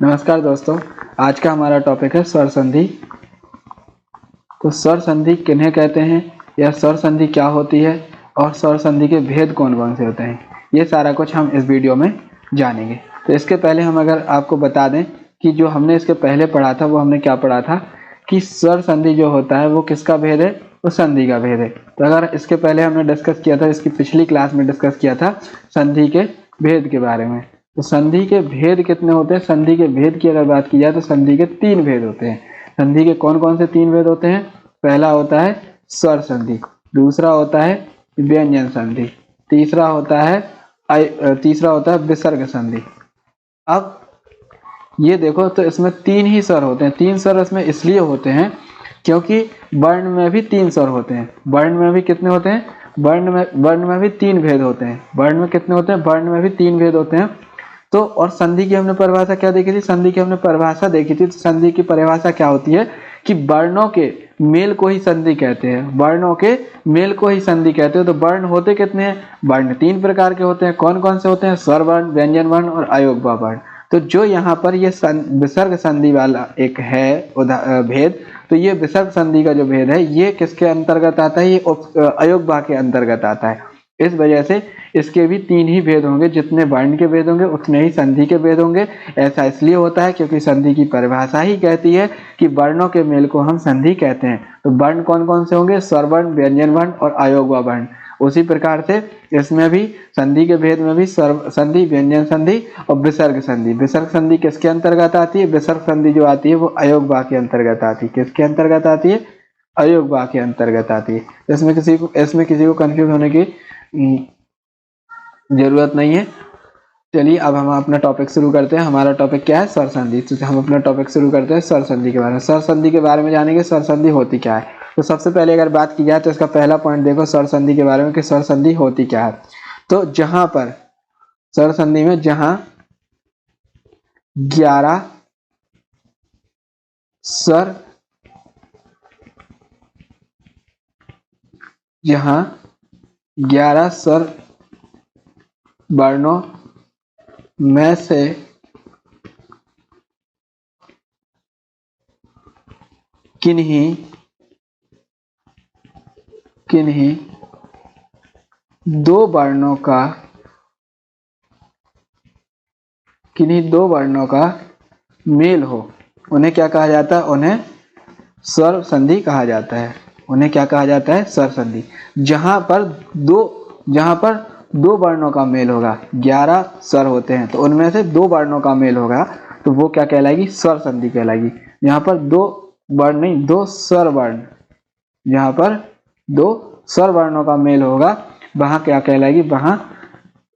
नमस्कार दोस्तों, आज का हमारा टॉपिक है स्वर संधि। तो स्वर संधि किन्हें कहते हैं, यह स्वर संधि क्या होती है और स्वर संधि के भेद कौन कौन से होते हैं, ये सारा कुछ हम इस वीडियो में जानेंगे। तो इसके पहले हम अगर आपको बता दें कि जो हमने इसके पहले पढ़ा था वो हमने क्या पढ़ा था कि स्वर संधि जो होता है वो किसका भेद है, वो संधि का भेद है। तो अगर इसके पहले हमने डिस्कस किया था, इसकी पिछली क्लास में डिस्कस किया था संधि के भेद के बारे में। तो संधि के भेद कितने होते हैं? संधि के भेद की अगर बात की जाए तो संधि के 3 भेद होते हैं। संधि के कौन कौन से 3 भेद होते हैं? पहला होता है स्वर संधि, दूसरा होता है व्यंजन संधि, तीसरा होता है विसर्ग संधि। अब ये देखो तो इसमें 3 ही स्वर होते हैं। 3 स्वर इसमें इसलिए होते हैं क्योंकि वर्ण में भी 3 स्वर होते हैं। वर्ण में भी कितने होते हैं? वर्ण में भी 3 भेद होते हैं। वर्ण में कितने होते हैं? वर्ण में भी 3 भेद होते हैं। तो और संधि की हमने परिभाषा क्या देखी थी? संधि की हमने परिभाषा देखी थी। तो संधि की परिभाषा क्या होती है कि वर्णों के मेल को ही संधि कहते हैं। वर्णों के मेल को ही संधि कहते हैं। तो वर्ण होते कितने हैं? वर्ण 3 प्रकार के होते हैं। कौन कौन से होते हैं? स्वर वर्ण, व्यंजन वर्ण और अयोगवा वर्ण। तो जो यहाँ पर ये विसर्ग संधि वाला एक है भेद, तो ये विसर्ग संधि का जो भेद है ये किसके अंतर्गत आता है? ये अयोगवा के अंतर्गत आता है। इस वजह से इसके भी 3 ही भेद होंगे। जितने वर्ण के भेद होंगे उतने ही संधि के भेद होंगे। ऐसा इसलिए होता है क्योंकि संधि की परिभाषा ही कहती है कि वर्णों के मेल को हम संधि कहते हैं। तो वर्ण कौन कौन से होंगे? स्वर वर्ण, व्यंजन वर्ण और अयोगवा वर्ण। उसी प्रकार से इसमें भी संधि के भेद में भी स्वर संधि, व्यंजन संधि और विसर्ग संधि। विसर्ग संधि किसके अंतर्गत आती है? विसर्ग संधि जो आती है वो अयोगवा के अंतर्गत आती है। किसके अंतर्गत आती है? अयोगवा के अंतर्गत आती है। इसमें किसी को कंफ्यूज होने की जरूरत नहीं है। चलिए अब हम अपना टॉपिक शुरू करते हैं। हमारा टॉपिक क्या है? स्वर संधि। तो हम अपना टॉपिक शुरू करते हैं स्वर संधि के बारे में। स्वर संधि के बारे में जानेंगे स्वर संधि होती क्या है। तो सबसे पहले अगर बात की जाए तो इसका पहला पॉइंट देखो स्वर संधि के बारे में कि स्वर संधि होती क्या है। तो जहां पर स्वर संधि में जहां 11 स्वर वर्णों में से किन्हीं 2 वर्णों का मेल हो, उन्हें क्या कहा जाता है? उन्हें स्वर संधि कहा जाता है। उन्हें क्या कहा जाता है? स्वर संधि। जहां पर दो वर्णों का मेल होगा, 11 स्वर होते हैं तो उनमें से 2 वर्णों का मेल होगा तो वो क्या कहलाएगी? स्वर संधि कहलाएगी। यहाँ पर 2 वर्ण नहीं, 2 स्वर वर्ण, जहां पर 2 स्वर वर्णों का मेल होगा वहां क्या कहलाएगी? वहां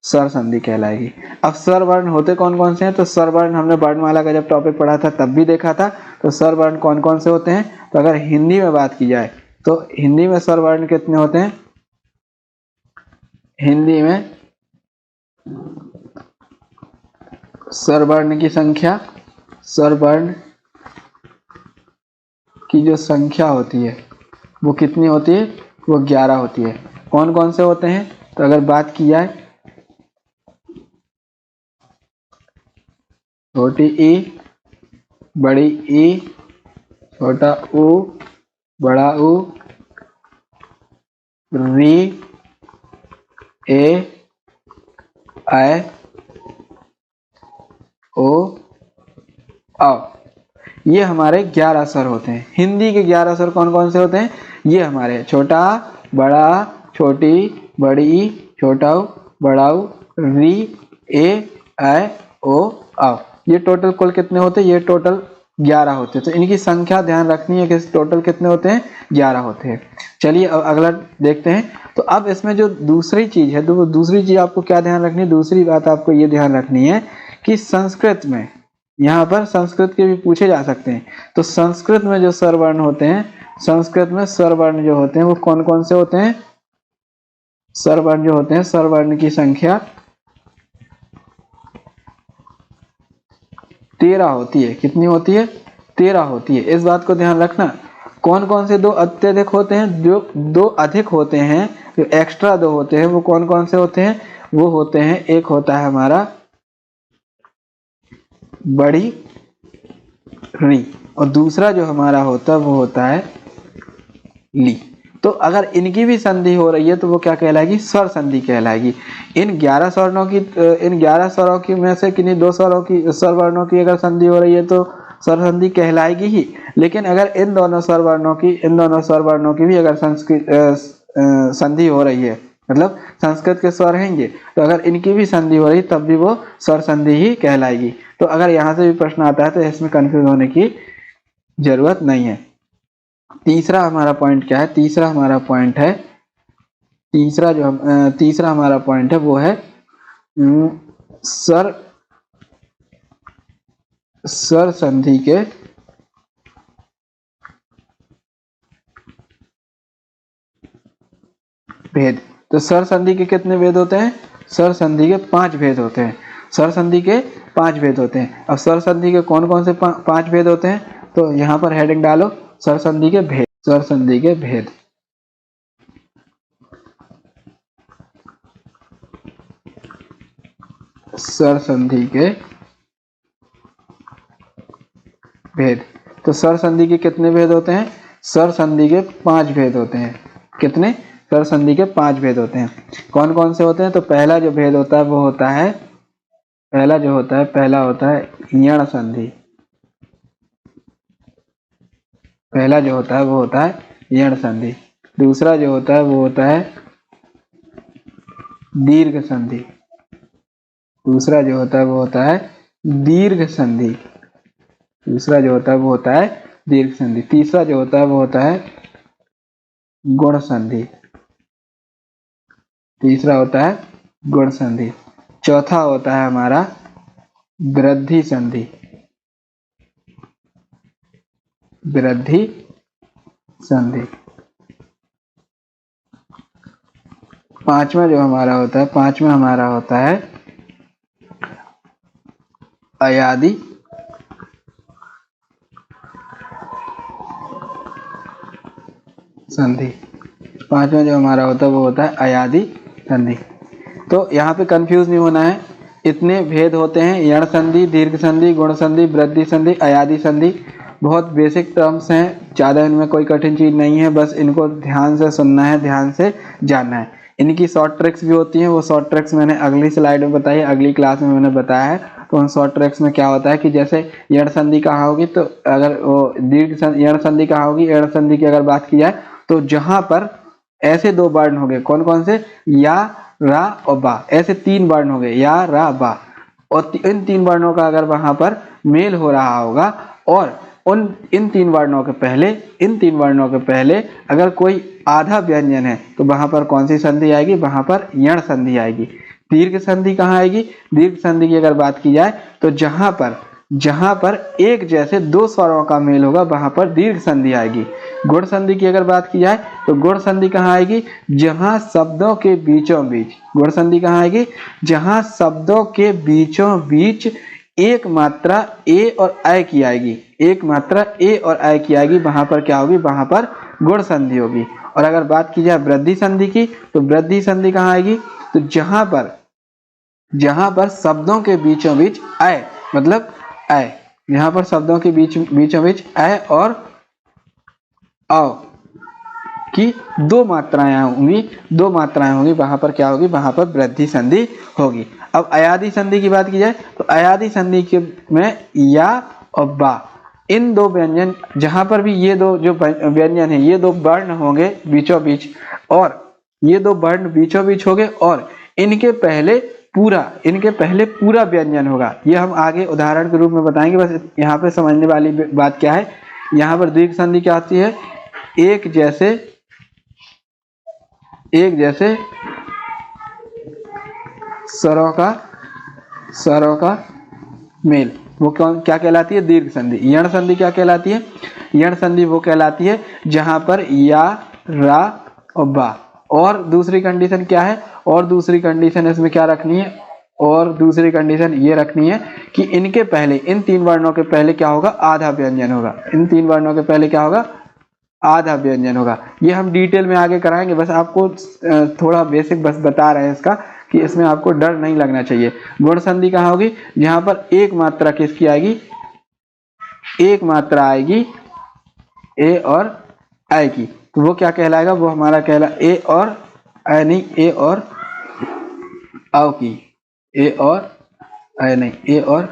स्वर संधि कहलाएगी। अब स्वर वर्ण होते कौन कौन से हैं? तो स्वर वर्ण हमने वर्णमाला का जब टॉपिक पढ़ा था तब भी देखा था। तो स्वर वर्ण कौन कौन से होते हैं? तो अगर हिंदी में बात की जाए तो हिंदी में स्वर वर्ण कितने होते हैं? हिंदी में स्वर वर्ण की संख्या, स्वर वर्ण की जो संख्या होती है वो कितनी होती है? वो 11 होती है। कौन कौन से होते हैं? तो अगर बात की जाए छोटी ई, बड़ी ई, छोटा ऊ, बड़ा ऊ, री, ए, आई, ओ, औ, ये हमारे 11 स्वर होते हैं। हिंदी के 11 स्वर कौन कौन से होते हैं? ये हमारे छोटा, बड़ा, छोटी, बड़ी, छोटा ऊ, बड़ा ऊ, री, ए, आई, ओ, औ। ये टोटल कुल कितने होते हैं? ये टोटल 11 होते हैं। तो इनकी संख्या ध्यान रखनी है कि टोटल कितने होते हैं? 11 होते हैं। चलिए अब अगला देखते हैं। तो अब इसमें जो दूसरी चीज है, तो दूसरी चीज आपको क्या ध्यान रखनी है? दूसरी बात आपको ये ध्यान रखनी है कि संस्कृत में, यहाँ पर संस्कृत के भी पूछे जा सकते हैं। तो संस्कृत में जो स्वर वर्ण होते हैं, संस्कृत में स्वर वर्ण जो होते हैं वो कौन कौन से होते हैं? स्वर वर्ण जो होते हैं, स्वर वर्ण की संख्या 13 होती है। कितनी होती है? 13 होती है। इस बात को ध्यान रखना। कौन कौन से 2 अत्यधिक होते हैं? जो 2 अधिक होते हैं, जो एक्स्ट्रा 2 होते हैं वो कौन कौन से होते हैं? वो होते हैं, एक होता है हमारा बड़ी री, और दूसरा जो हमारा होता है वो होता है ली। तो अगर इनकी भी संधि हो रही है तो वो क्या कहलाएगी? स्वर संधि कहलाएगी। इन 11 स्वर्णों की इन 11 स्वरों की में से किन्हीं 2 स्वरों की स्वर वर्णों की अगर संधि हो रही है तो स्वर संधि कहलाएगी ही। लेकिन अगर इन दोनों स्वर वर्णों की भी अगर संधि हो रही है, मतलब संस्कृत के स्वर हैंगे, तो अगर इनकी भी संधि हो रही तब भी वो स्वर संधि ही कहलाएगी। तो अगर यहाँ से भी प्रश्न आता है तो इसमें कंफ्यूज होने की जरूरत नहीं है। तीसरा हमारा पॉइंट क्या है? तीसरा हमारा पॉइंट है वो है स्वर संधि के भेद। तो स्वर संधि के कितने भेद होते हैं? स्वर संधि के 5 भेद होते हैं। स्वर संधि के 5 भेद होते हैं। अब स्वर संधि के कौन कौन से 5 भेद होते हैं? तो यहाँ पर हेडिंग डालो, स्वर संधि के भेद। स्वर संधि के भेद, स्वर संधि के भेद। तो स्वर संधि के कितने भेद होते हैं? स्वर संधि के 5 भेद होते हैं। कितने? स्वर संधि के 5 भेद होते हैं। कौन कौन से होते हैं? तो पहला जो भेद होता है वो होता है, पहला होता है यण संधि। पहला जो होता है वो होता है यण संधि। दूसरा जो होता है वो होता है दीर्घ संधि। दूसरा जो होता है वो होता है दीर्घ संधि। दूसरा जो होता है वो होता है दीर्घ संधि। तीसरा जो होता है वो होता है गुण संधि। तीसरा होता है गुण संधि। चौथा होता है हमारा वृद्धि संधि। वृद्धि संधि। पांचवा हमारा होता है अयादि संधि। पांचवा जो हमारा होता है वो होता है अयादि संधि। तो यहाँ पे कंफ्यूज नहीं होना है। इतने भेद होते हैं, यण संधि, दीर्घ संधि, गुण संधि, वृद्धि संधि, अयादि संधि। बहुत बेसिक टर्म्स हैं, ज़्यादा इनमें कोई कठिन चीज़ नहीं है, बस इनको ध्यान से सुनना है, ध्यान से जानना है। इनकी शॉर्ट ट्रिक्स भी होती हैं, वो शॉर्ट ट्रिक्स मैंने अगली स्लाइड में बताई, अगली क्लास में मैंने बताया है। तो उन शॉर्ट ट्रिक्स में क्या होता है कि जैसे यण संधि कहाँ होगी, तो अगर वो यण संधि कहाँ होगी, यण संधि की अगर बात की जाए तो जहां पर ऐसे 2 वर्ण हो गए, कौन कौन से? या, रा और बा। ऐसे 3 वर्ण हो गए, या, रा, बा, और इन 3 वर्णों का अगर वहां पर मेल हो रहा होगा और इन 3 वर्णों के पहले अगर कोई आधा व्यंजन है तो वहां पर कौन सी संधि आएगी? वहां पर यण संधि आएगी। दीर्घ संधि कहाँ आएगी? दीर्घ संधि की अगर बात की जाए तो जहां पर एक जैसे 2 स्वरों का मेल होगा वहां पर दीर्घ संधि आएगी। गुण संधि की अगर बात की जाए तो गुण संधि कहाँ आएगी? जहां शब्दों के बीचों बीच, गुण संधि कहाँ आएगी? जहां शब्दों के बीचों बीच एक मात्रा ए और ऐ की आएगी, एक मात्रा ए और ऐ की आएगी, वहां पर क्या होगी? वहां पर गुण संधि होगी। और अगर बात की जाए वृद्धि संधि की तो वृद्धि संधि कहाँ आएगी? तो जहां पर शब्दों के बीचों बीच ऐ, मतलब ऐ, यहाँ पर शब्दों के बीचों बीच ऐ और औ की 2 मात्राएं होंगी, वहां पर क्या होगी? वहां पर वृद्धि संधि होगी। अब अयादि संधि की बात की जाए तो अयादि संधि के में या और बा, इन 2 व्यंजन, जहां पर भी ये 2 जो व्यंजन है, ये 2 वर्ण होंगे बीचों बीच, और ये 2 वर्ण बीचों बीच होंगे, और इनके पहले पूरा व्यंजन होगा। ये हम आगे उदाहरण के रूप में बताएंगे। बस यहाँ पे समझने वाली बात क्या है, यहाँ पर दीर्घ संधि क्या होती है? एक जैसे स्वरों का मेल, वो क्या कहलाती है? दीर्घ संधि। यण संधि क्या कहलाती है? यण संधि वो कहलाती है जहां पर या, रा और बा। और दूसरी कंडीशन क्या है? और दूसरी कंडीशन इसमें क्या रखनी है? और दूसरी कंडीशन ये रखनी है कि इनके पहले, इन 3 वर्णों के पहले क्या होगा? आधा व्यंजन होगा। इन 3 वर्णों के पहले क्या होगा? आधा व्यंजन होगा। ये हम डिटेल में आगे कराएंगे, बस आपको थोड़ा बेसिक बस बता रहे हैं इसका, कि इसमें आपको डर नहीं लगना चाहिए। गुण संधि कहाँ होगी? जहां पर एक मात्रा किसकी आएगी? एक मात्रा आएगी ए और आई की, तो वो क्या कहलाएगा, वो हमारा कहला ए और आई नहीं, ए और आओ की, ए और आई नहीं, ए और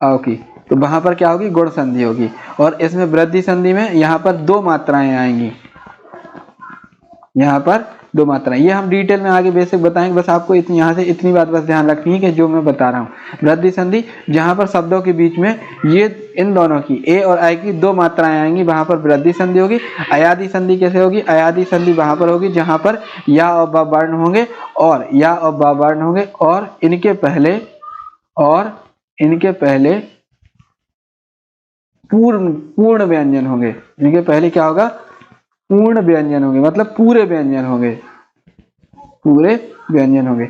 आओ की, तो वहां पर क्या होगी, गुण संधि होगी। और इसमें वृद्धि संधि में यहाँ पर दो मात्राएं आएंगी, यहाँ पर दो मात्राएं। ये हम डिटेल में आगे बेसिक बताएंगे, बस आपको यहाँ से इतनी बात बस ध्यान रखनी है कि जो मैं बता रहा हूँ, वृद्धि संधि जहाँ पर शब्दों के बीच में ये इन दोनों की ए और आई की दो मात्राएं आएंगी, वहां पर वृद्धि संधि होगी। अयादि संधि कैसे होगी, अयादि संधि वहां पर होगी जहां पर या और ब वर्ण होंगे, और या और ब वर्ण होंगे, और इनके पहले पूर्ण व्यंजन होंगे। इनके पहले क्या होगा, पूर्ण व्यंजन होंगे, मतलब पूरे व्यंजन होंगे।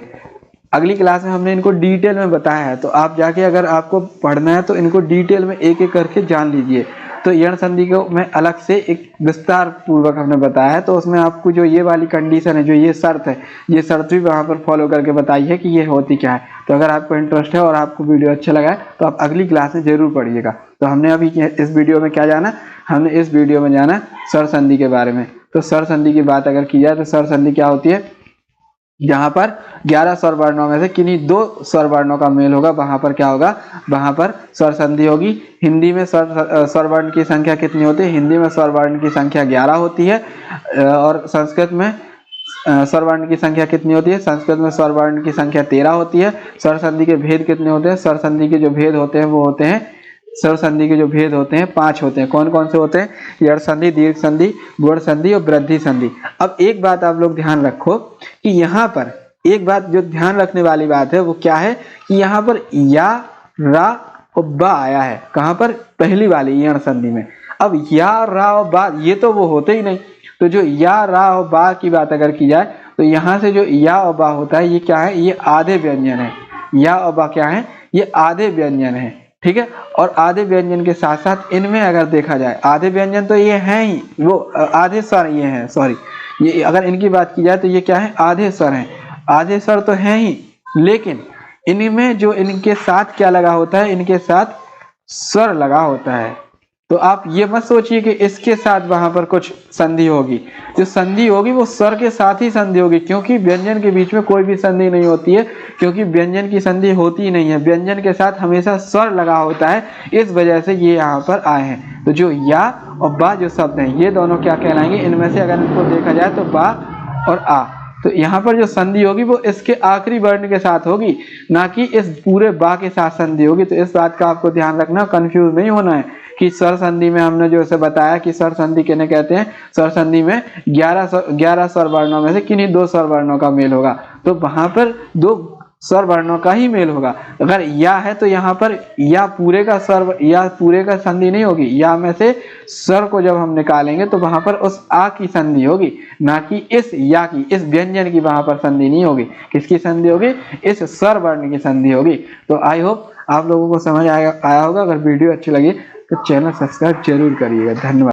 अगली क्लास में हमने इनको डिटेल में बताया है, तो आप जाके अगर आपको पढ़ना है तो इनको डिटेल में एक एक करके जान लीजिए। तो यण संधि को मैं अलग से एक विस्तार पूर्वक हमने बताया है, तो उसमें आपको जो ये वाली कंडीशन है, जो ये शर्त है, ये शर्त भी वहां पर फॉलो करके बताई है कि ये होती क्या है। तो अगर आपको इंटरेस्ट है और आपको वीडियो अच्छा लगा है तो आप अगली क्लास में जरूर पढ़िएगा। तो हमने अभी इस वीडियो में क्या जाना, हमने इस वीडियो में जाना स्वर संधि के बारे में। तो स्वर संधि की बात अगर की जाए तो स्वर संधि क्या होती है, जहां पर 11 स्वर वर्णों में से किन्हीं दो स्वर वर्णों का मेल होगा, वहां पर क्या होगा, वहां पर स्वर संधि होगी। हिंदी में स्वर वर्ण की संख्या कितनी होती है, हिंदी में स्वर वर्ण की संख्या 11 होती है। और संस्कृत में स्वर वर्ण की संख्या कितनी होती है, संस्कृत में स्वर वर्ण की संख्या 13 होती है। स्वर संधि के भेद कितने होते हैं, स्वर संधि के जो भेद होते हैं वो होते हैं, स्वर संधि के जो भेद होते हैं 5 होते हैं। कौन कौन से होते हैं, यण संधि, दीर्घ संधि, गुण संधि और वृद्धि संधि। अब एक बात आप लोग ध्यान रखो कि यहाँ पर एक बात जो ध्यान रखने वाली बात है वो क्या है कि यहाँ पर या, रा और बा आया है, कहाँ पर, पहली वाली यण संधि में। अब या, रा और बा ये तो वो होते ही नहीं, तो जो या, रा और बा की बात अगर की जाए तो यहाँ से जो या और बा होता है ये क्या है, ये आधे व्यंजन है। या और बा क्या है, ये आधे व्यंजन है, ठीक है। और आधे व्यंजन के साथ साथ इनमें अगर देखा जाए, आधे व्यंजन तो ये हैं ही, वो आधे स्वर ये हैं, सॉरी, ये अगर इनकी बात की जाए तो ये क्या है, आधे स्वर हैं, आधे स्वर तो हैं ही, लेकिन इनमें जो इनके साथ क्या लगा होता है, इनके साथ स्वर लगा होता है। तो आप ये मत सोचिए कि इसके साथ वहां पर कुछ संधि होगी, जो संधि होगी वो स्वर के साथ ही संधि होगी, क्योंकि व्यंजन के बीच में कोई भी संधि नहीं होती है, क्योंकि व्यंजन की संधि होती ही नहीं है, व्यंजन के साथ हमेशा स्वर लगा होता है, इस वजह से ये यहाँ पर आए हैं। तो जो या और बा जो शब्द हैं ये दोनों क्या कहलाएंगे, इनमें से अगर इनको देखा जाए तो बा और आ, तो यहाँ पर जो संधि होगी वो इसके आखिरी वर्ण के साथ होगी, ना कि इस पूरे बा के साथ संधि होगी। तो इस बात का आपको ध्यान रखना, कंफ्यूज नहीं होना है कि स्वर संधि में हमने जो इसे बताया कि स्वर संधि किन्हें कहते हैं, स्वर संधि में 11 स्वर वर्णों में से किन्हीं दो स्वर वर्णों का मेल होगा, तो वहां पर दो स्वर वर्णों का ही मेल होगा। अगर या है तो यहाँ पर या पूरे का स्वर, या पूरे का संधि नहीं होगी, या में से स्वर को जब हम निकालेंगे तो वहां पर उस आ की संधि होगी, ना कि इस या की, इस व्यंजन की वहां पर संधि नहीं होगी। किसकी संधि होगी, इस स्वर वर्ण की संधि होगी। तो आई होप आप लोगों को समझ आया होगा। अगर वीडियो अच्छी लगी तो चैनल सब्सक्राइब जरूर करिएगा। धन्यवाद।